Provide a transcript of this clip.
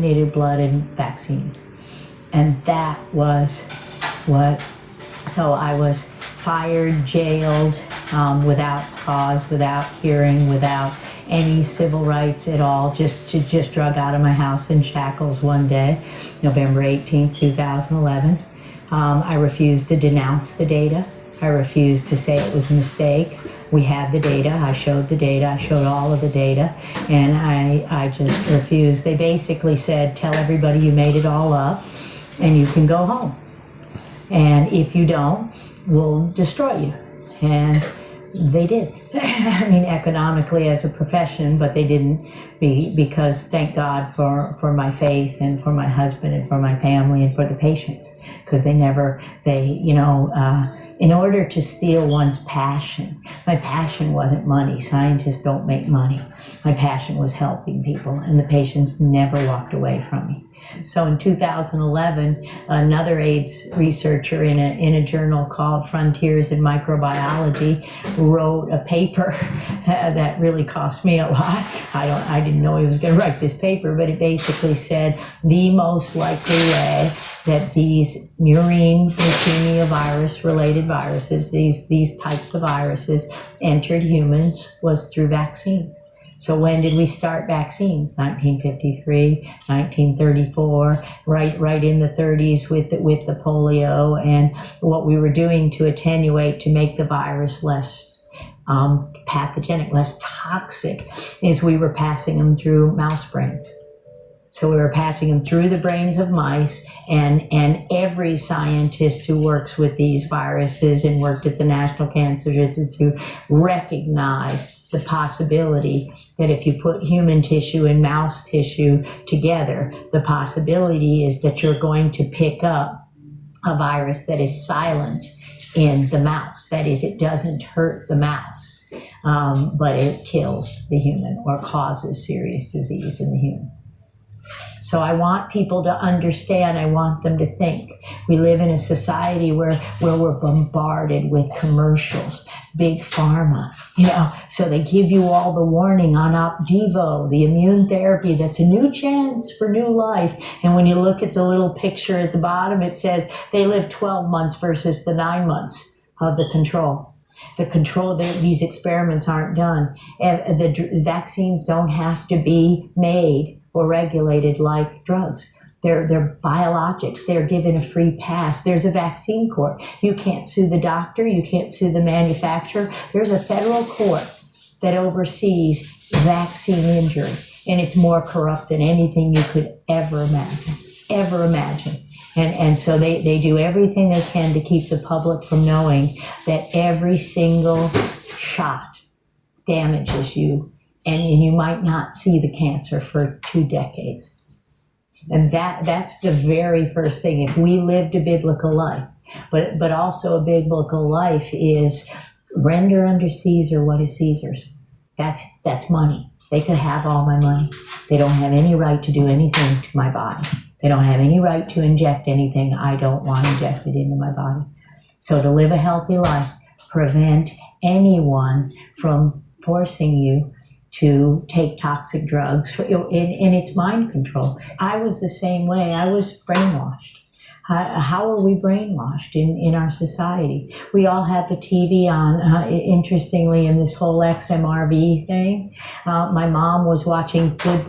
contaminated blood and vaccines. And that was what, so I was fired, jailed, without cause, without hearing, without any civil rights at all, just drug out of my house in shackles one day, November 18th, 2011. I refused to denounce the data. I refused to say it was a mistake. We had the data. I showed the data. I showed all of the data, and I just refused. They basically said, tell everybody you made it all up, and you can go home. And if you don't, we'll destroy you. And they did. I mean, economically as a profession, but they didn't, because thank God for my faith and for my husband and for my family and for the patients, because in order to steal one's passion, my passion wasn't money. Scientists don't make money. My passion was helping people, and the patients never walked away from me. So in 2011, another AIDS researcher in a journal called Frontiers in Microbiology wrote a paper that really cost me a lot. I didn't know he was going to write this paper, but it basically said the most likely way that these murine leukemia virus related viruses, these types of viruses entered humans was through vaccines. So when did we start vaccines? 1953, 1934, right in the 30s with the polio, and what we were doing to attenuate, to make the virus less pathogenic, less toxic, is we were passing them through mouse brains. So we were passing them through the brains of mice, and every scientist who works with these viruses and worked at the National Cancer Institute recognized the possibility that if you put human tissue and mouse tissue together, the possibility is that you're going to pick up a virus that is silent in the mouse. That is, it doesn't hurt the mouse, but it kills the human or causes serious disease in the human. So I want people to understand, I want them to think. We live in a society where we're bombarded with commercials, big pharma, so they give you all the warning on Opdivo, the immune therapy that's a new chance for new life. And when you look at the little picture at the bottom, it says they live 12 months versus the 9 months of the control. These experiments aren't done. The vaccines don't have to be made or regulated like drugs. They're biologics. They're given a free pass. There's a vaccine court. You can't sue the doctor. You can't sue the manufacturer. There's a federal court that oversees vaccine injury, and it's more corrupt than anything you could ever imagine. And so they do everything they can to keep the public from knowing that every single shot damages you, and you might not see the cancer for 2 decades. And that's the very first thing. If we lived a biblical life, but also a biblical life is render unto Caesar what is Caesar's. That's money. They could have all my money. They don't have any right to do anything to my body. They don't have any right to inject anything I don't want injected into my body. So to live a healthy life, prevent anyone from forcing you to take toxic drugs, and it's mind control. I was the same way. I was brainwashed. How are we brainwashed in our society? We all have the TV on. Interestingly, in this whole XMRV thing, my mom was watching Good